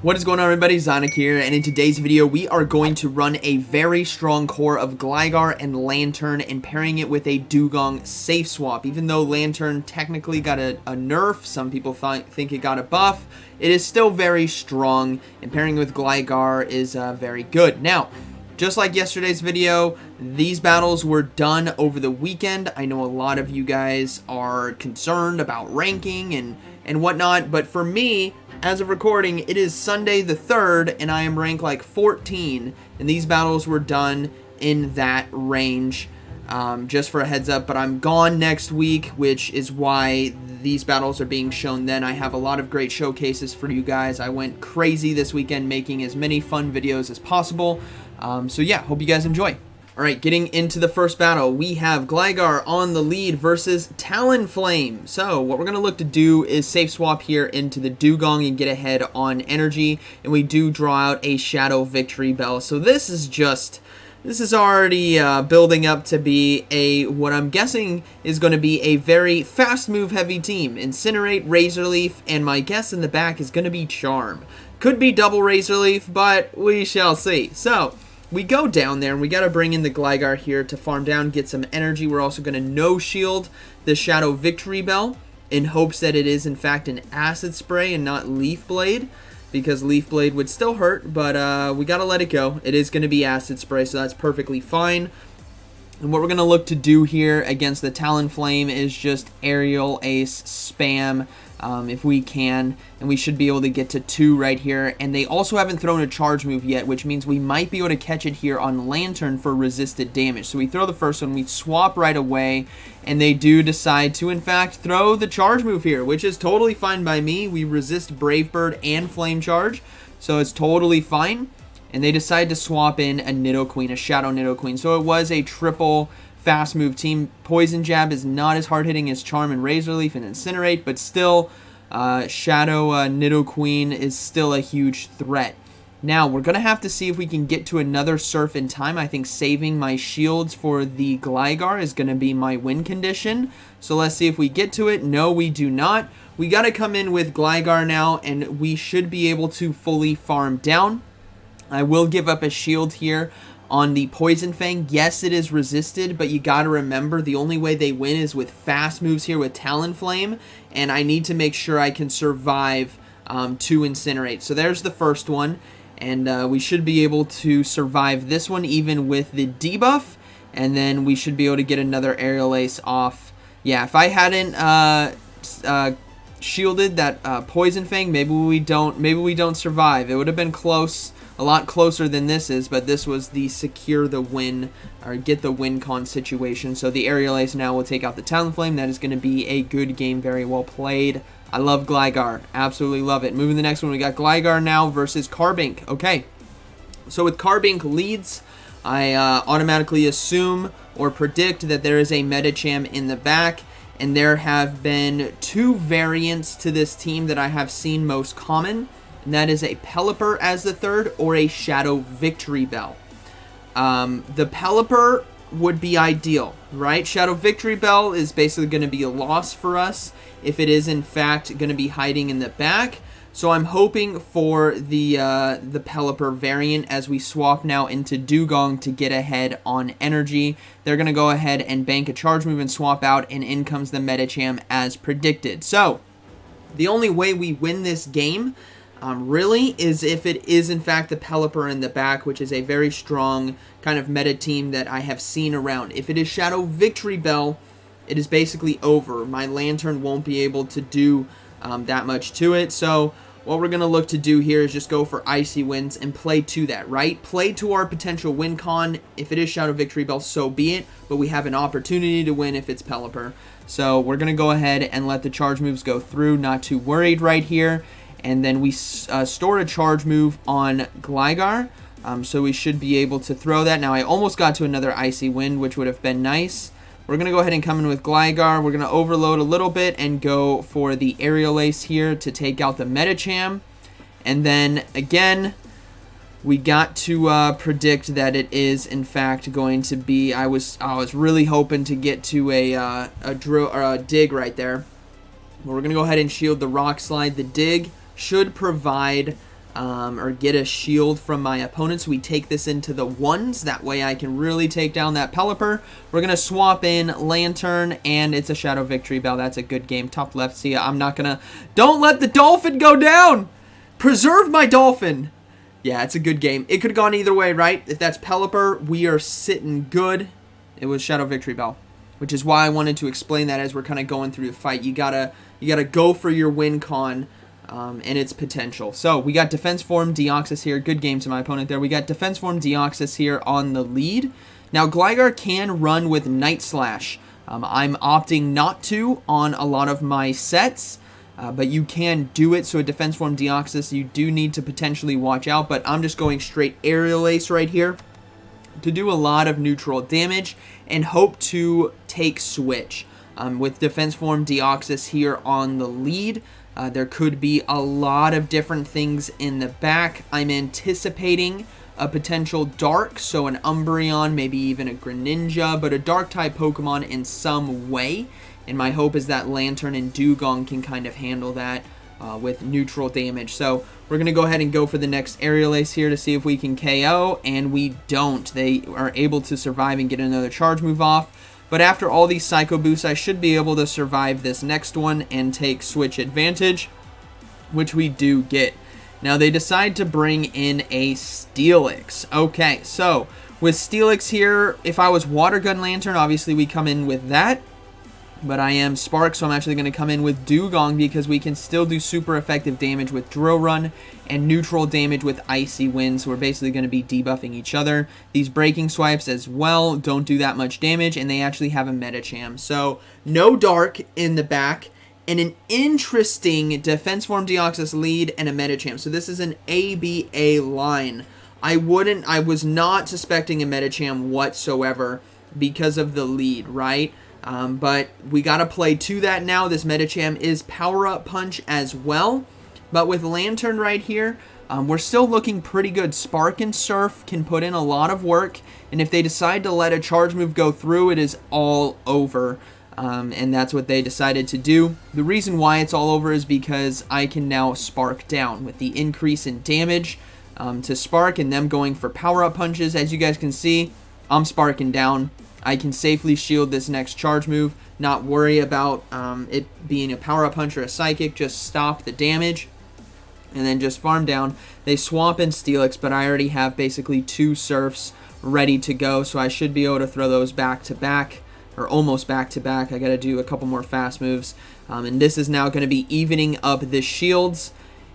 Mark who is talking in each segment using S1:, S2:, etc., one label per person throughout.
S1: What is going on, everybody? ZyoniK here, and in today's video we are going to run a very strong core of Gligar and Lanturn and pairing it with a Dewgong safe swap. Even though Lanturn technically got a nerf, some people think it got a buff, it is still very strong, and pairing with Gligar is very good. Now, just like yesterday's video, these battles were done over the weekend. I know a lot of you guys are concerned about ranking and whatnot, but for me, as of recording, it is Sunday the 3rd, and I am ranked like 14, and these battles were done in that range, just for a heads up. But I'm gone next week, which is why these battles are being shown then. I have a lot of great showcases for you guys. I went crazy this weekend making as many fun videos as possible, so yeah, hope you guys enjoy. Alright, getting into the first battle, we have Gligar on the lead versus Talonflame. So, what we're going to look to do is safe swap here into the Dewgong and get ahead on energy, and we do draw out a Shadow Victory Bell. So this is already building up to be what I'm guessing is going to be a very fast move heavy team. Incinerate, Razor Leaf, and my guess in the back is going to be Charm. Could be double Razor Leaf, but we shall see. So, we go down there, and we got to bring in the Gligar here to farm down, get some energy. We're also going to no-shield the Shadow Victory Bell in hopes that it is, in fact, an Acid Spray and not Leaf Blade, because Leaf Blade would still hurt, but we got to let it go. It is going to be Acid Spray, so that's perfectly fine. And what we're going to look to do here against the Talonflame is just Aerial Ace spam if we can, and we should be able to get to 2 right here. And they also haven't thrown a charge move yet, which means we might be able to catch it here on Lanturn for resisted damage. So we throw the first one, we swap right away, and they do decide to, in fact, throw the charge move here, which is totally fine by me. We resist Brave Bird and Flame Charge, so it's totally fine. And they decide to swap in a Nidoqueen, a Shadow Nidoqueen. So it was a triple fast move team. Poison Jab is not as hard hitting as Charm and Razor Leaf and Incinerate, but still, Shadow Nidoqueen is still a huge threat. Now, we're going to have to see if we can get to another Surf in time. I think saving my shields for the Gligar is going to be my win condition. So let's see if we get to it. No, we do not. We got to come in with Gligar now, and we should be able to fully farm down. I will give up a shield here on the Poison Fang. Yes, it is resisted, but you got to remember the only way they win is with fast moves here with Talonflame, and I need to make sure I can survive to Incinerate. So there's the first one, and we should be able to survive this one even with the debuff, and then we should be able to get another Aerial Ace off. Yeah, if I hadn't shielded that Poison Fang, maybe we don't survive. It would have been close. A lot closer than this is, but this was the secure the win, or get the win con situation. So the Aerial Ace now will take out the Talonflame. That is going to be a good game, very well played. I love Gligar, absolutely love it. Moving to the next one, we got Gligar now versus Carbink. Okay, so with Carbink leads, I automatically assume or predict that there is a Medicham in the back, and there have been 2 variants to this team that I have seen most common. And that is a Pelipper as the third, or a Shadow Victory Bell. The Pelipper would be ideal, right? Shadow Victory Bell is basically going to be a loss for us if it is in fact going to be hiding in the back. So I'm hoping for the Pelipper variant as we swap now into Dewgong to get ahead on energy. They're going to go ahead and bank a charge move and swap out, and in comes the Medicham as predicted. So the only way we win this game really is if it is in fact the Pelipper in the back, which is a very strong kind of meta team that I have seen around. If it is Shadow Victory Bell, it is basically over. My Lanturn won't be able to do that much to it. So what we're going to look to do here is just go for Icy Winds and play to that, right? Play to our potential win con. If it is Shadow Victory Bell, so be it, but we have an opportunity to win if it's Pelipper. So we're going to go ahead and let the charge moves go through, not too worried right here. And then we store a charge move on Gligar, so we should be able to throw that. Now, I almost got to another Icy Wind, which would have been nice. We're going to go ahead and come in with Gligar. We're going to overload a little bit and go for the Aerial Ace here to take out the Medicham. And then, again, we got to predict that it is, in fact, going to be... I was really hoping to get to a dig right there. We're going to go ahead and shield the Rock Slide. The dig should provide or get a shield from my opponents. We take this into the ones. That way I can really take down that Pelipper. We're going to swap in Lanturn, and it's a Shadow Victory Bell. That's a good game. Top left, see, I'm not going to... Don't let the Dolphin go down! Preserve my Dolphin! Yeah, it's a good game. It could have gone either way, right? If that's Pelipper, we are sitting good. It was Shadow Victory Bell, which is why I wanted to explain that as we're kind of going through the fight. You gotta go for your win con. And its potential. So we got Defense Form Deoxys here. Good game to my opponent there. We got Defense Form Deoxys here on the lead. Now Gligar can run with Night Slash. I'm opting not to on a lot of my sets, but you can do it. So a Defense Form Deoxys, you do need to potentially watch out, but I'm just going straight Aerial Ace right here to do a lot of neutral damage and hope to take Switch. With Defense Form Deoxys here on the lead, there could be a lot of different things in the back. I'm anticipating a potential Dark, so an Umbreon, maybe even a Greninja, but a Dark-type Pokemon in some way. And my hope is that Lanturn and Dewgong can kind of handle that with neutral damage. So we're going to go ahead and go for the next Aerial Ace here to see if we can KO, and we don't. They are able to survive and get another charge move off. But after all these Psycho Boosts, I should be able to survive this next one and take Switch advantage, which we do get. Now, they decide to bring in a Steelix. Okay, so with Steelix here, if I was Water Gun Lanturn, obviously we come in with that. But I am Spark, so I'm actually going to come in with Dewgong because we can still do super effective damage with Drill Run and neutral damage with Icy Wind. So we're basically going to be debuffing each other. These Breaking Swipes as well don't do that much damage, and they actually have a Medicham. So no Dark in the back, and an interesting Defense Form Deoxys lead and a Medicham. So this is an ABA line. I was not suspecting a Medicham whatsoever because of the lead, right? But we got to play to that now. This Medicham is Power Up Punch as well. But with Lanturn right here, we're still looking pretty good. Spark and Surf can put in a lot of work. And if they decide to let a charge move go through, it is all over. And that's what they decided to do. The reason why it's all over is because I can now Spark down with the increase in damage to Spark and them going for Power Up Punches. As you guys can see, I'm Sparking down. I can safely shield this next charge move, not worry about it being a Power Up Punch or a Psychic, just stop the damage, and then just farm down. They swap in Steelix, but I already have basically 2 Surfs ready to go, so I should be able to throw those back to back, or almost back to back. I got to do a couple more fast moves, and this is now going to be evening up the shields.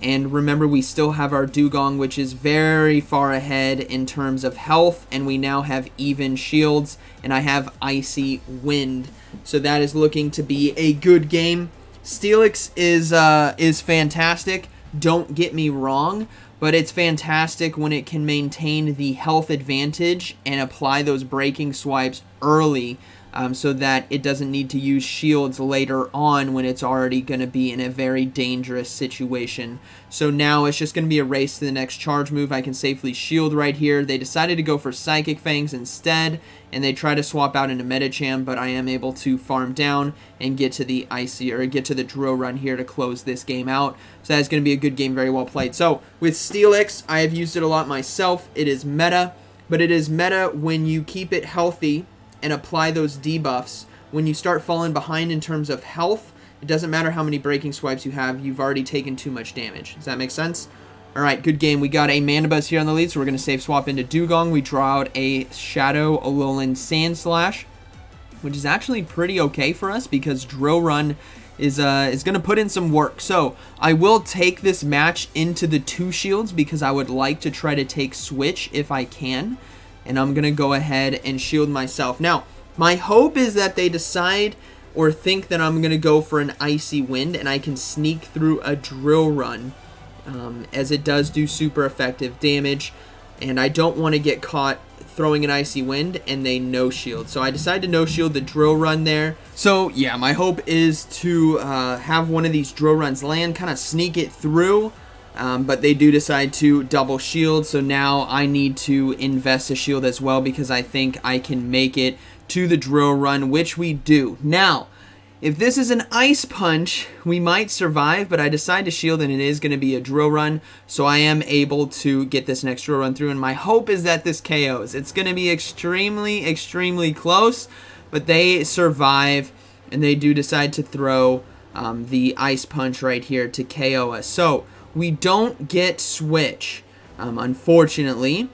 S1: And remember, we still have our Dewgong, which is very far ahead in terms of health, and we now have even shields, and I have Icy Wind. So that is looking to be a good game. Steelix is fantastic, don't get me wrong, but it's fantastic when it can maintain the health advantage and apply those Breaking Swipes early. So that it doesn't need to use shields later on when it's already going to be in a very dangerous situation. So now it's just going to be a race to the next charge move. I can safely shield right here. They decided to go for Psychic Fangs instead, and they try to swap out into Medicham, but I am able to farm down and get to the Icy, or get to the Drill Run here to close this game out. So that's going to be a good game, very well played. So with Steelix, I have used it a lot myself. It is meta, but it is meta when you keep it healthy and apply those debuffs. When you start falling behind in terms of health, it doesn't matter how many Breaking Swipes you have, you've already taken too much damage. Does that make sense? Alright, good game. We got a Mandibuzz here on the lead, so we're going to save swap into Dewgong. We draw out a Shadow Alolan Sandslash, which is actually pretty okay for us because Drill Run is going to put in some work. So I will take this match into the 2 shields because I would like to try to take Switch if I can. And I'm going to go ahead and shield myself. Now, my hope is that they decide or think that I'm going to go for an Icy Wind and I can sneak through a Drill Run, as it does do super effective damage. And I don't want to get caught throwing an Icy Wind and they no-shield. So I decided to no-shield the Drill Run there. So yeah, my hope is to have one of these Drill Runs land, kind of sneak it through. But they do decide to double shield, so now I need to invest a shield as well because I think I can make it to the Drill Run, which we do. Now, If this is an Ice Punch, we might survive, but I decide to shield, and it is going to be a Drill Run, so I am able to get this next Drill Run through, and my hope is that this KOs. It's going to be extremely, extremely close, but they survive, and they do decide to throw the Ice Punch right here to KO us. So we don't get Switch, unfortunately.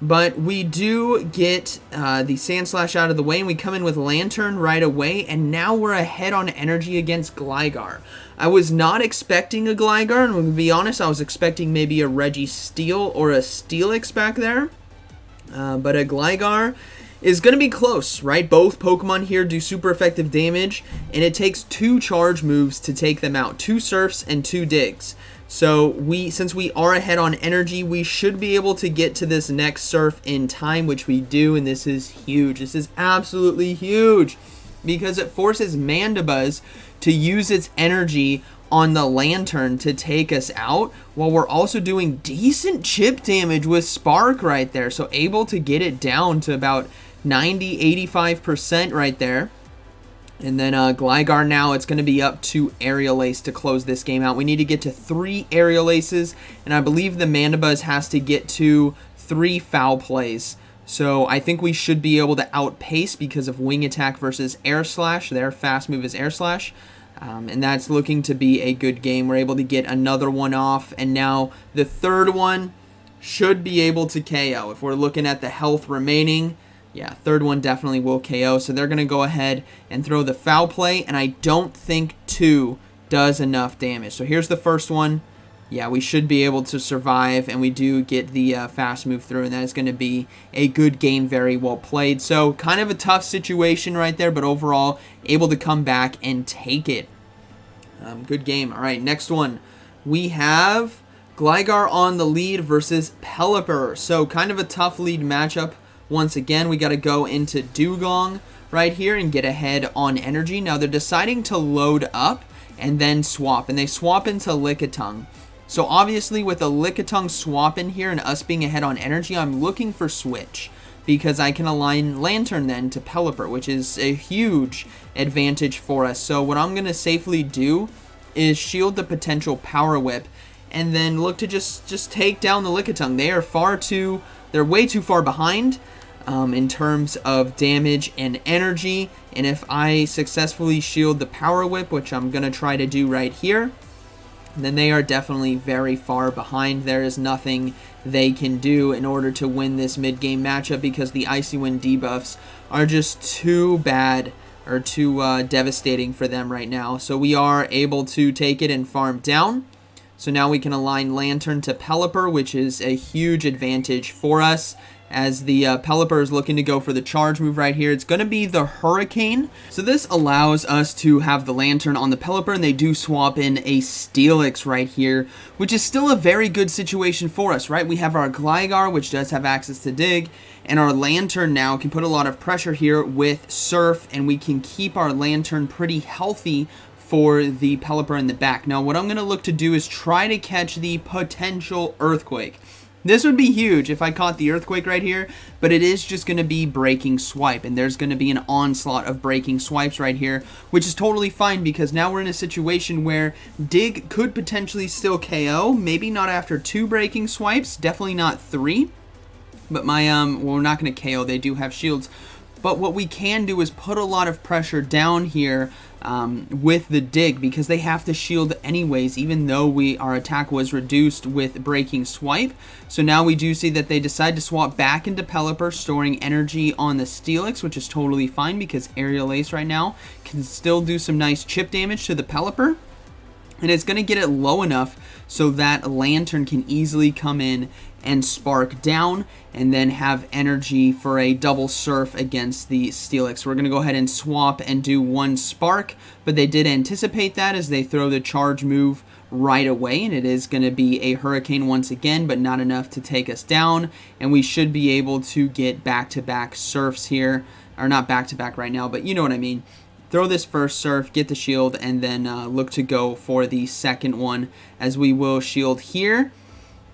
S1: But we do get the Sand Slash out of the way, and we come in with Lanturn right away, and now we're ahead on energy against Gligar. I was not expecting a Gligar, and to be honest, I was expecting maybe a Registeel or a Steelix back there. But a Gligar is going to be close, right? Both Pokemon here do super effective damage, and it takes 2 charge moves to take them out. 2 Surfs and 2 Digs. So since we are ahead on energy, we should be able to get to this next Surf in time, which we do, and this is huge. This is absolutely huge because it forces Mandibuzz to use its energy on the Lanturn to take us out, while we're also doing decent chip damage with Spark right there. So able to get it down to about 90-85% right there. And then Gligar now, it's going to be up to Aerial Ace to close this game out. We need to get to 3 Aerial Aces, and I believe the Mandibuzz has to get to 3 Foul Plays. So I think we should be able to outpace because of Wing Attack versus Air Slash. Their fast move is Air Slash. And that's looking to be a good game. We're able to get another one off, and now the third one should be able to KO. If we're looking at the health remaining, yeah, third one definitely will KO. So they're going to go ahead and throw the Foul Play, and I don't think 2 does enough damage. So here's the first one. Yeah, we should be able to survive, and we do get the fast move through, and that is going to be a good game, very well played. So kind of a tough situation right there, but overall able to come back and take it. Good game. All right, next one. We have Gligar on the lead versus Pelipper. So kind of a tough lead matchup. Once again, we got to go into Dewgong right here and get ahead on energy. Now they're deciding to load up and then swap, and they swap into Lickitung. So obviously with a Lickitung swap in here and us being ahead on energy, I'm looking for Switch because I can align Lanturn then to Pelipper, which is a huge advantage for us. So what I'm going to safely do is shield the potential Power Whip and then look to just take down the Lickitung. They're way too far behind in terms of damage and energy, and if I successfully shield the Power Whip, which I'm going to try to do right here, then they are definitely very far behind. There is nothing they can do in order to win this mid-game matchup because the Icy Wind debuffs are just too bad or too devastating for them right now. So we are able to take it and farm down. So now we can align Lanturn to Pelipper, which is a huge advantage for us, as the Pelipper is looking to go for the charge move right here. It's going to be the Hurricane. So this allows us to have the Lanturn on the Pelipper, and they do swap in a Steelix right here, which is still a very good situation for us, right? We have our Gligar, which does have access to Dig, and our Lanturn now can put a lot of pressure here with Surf, and we can keep our Lanturn pretty healthy for the Pelipper in the back. Now what I'm going to look to do is try to catch the potential Earthquake. This would be huge if I caught the Earthquake right here, but it is just going to be Breaking Swipe, and there's going to be an onslaught of Breaking Swipes right here, which is totally fine because now we're in a situation where Dig could potentially still KO, maybe not after 2 Breaking Swipes, definitely not 3, but well, we're not going to KO, they do have shields. But what we can do is put a lot of pressure down here with the Dig because they have to shield anyways, even though our attack was reduced with Breaking Swipe. So now we do see that they decide to swap back into Pelipper, storing energy on the Steelix, which is totally fine because Aerial Ace right now can still do some nice chip damage to the Pelipper. And it's going to get it low enough so that Lanturn can easily come in and Spark down and then have energy for a double Surf against the Steelix. We're going to go ahead and swap and do 1 Spark, but they did anticipate that as they throw the charge move right away, and it is going to be a Hurricane once again, but not enough to take us down, and we should be able to get back-to-back Surfs here, or not back-to-back right now, but you know what I mean. Throw this first Surf, get the shield, and then look to go for the second one, as we will shield here.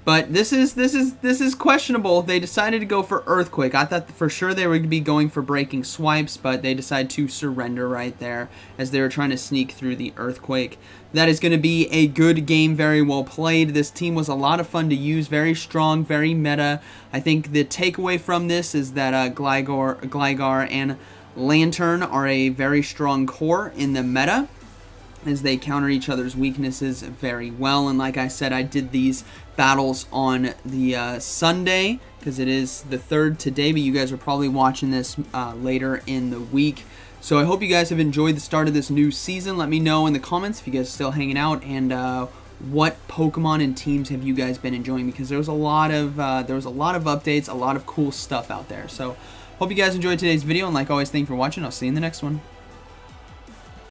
S1: But this is questionable. They decided to go for Earthquake. I thought for sure they would be going for Breaking Swipes, but they decided to surrender right there as they were trying to sneak through the Earthquake. That is going to be a good game, very well played. This team was a lot of fun to use, very strong, very meta. I think the takeaway from this is that Gligar and Lanturn are a very strong core in the meta, as they counter each other's weaknesses very well. And like I said, I did these battles on the Sunday, because it is the 3rd today, but you guys are probably watching this later in the week. So I hope you guys have enjoyed the start of this new season. Let me know in the comments if you guys are still hanging out, and what Pokemon and teams have you guys been enjoying, because there was a lot of updates, a lot of cool stuff out there. So hope you guys enjoyed today's video, and like always, thank you for watching. I'll see you in the next one.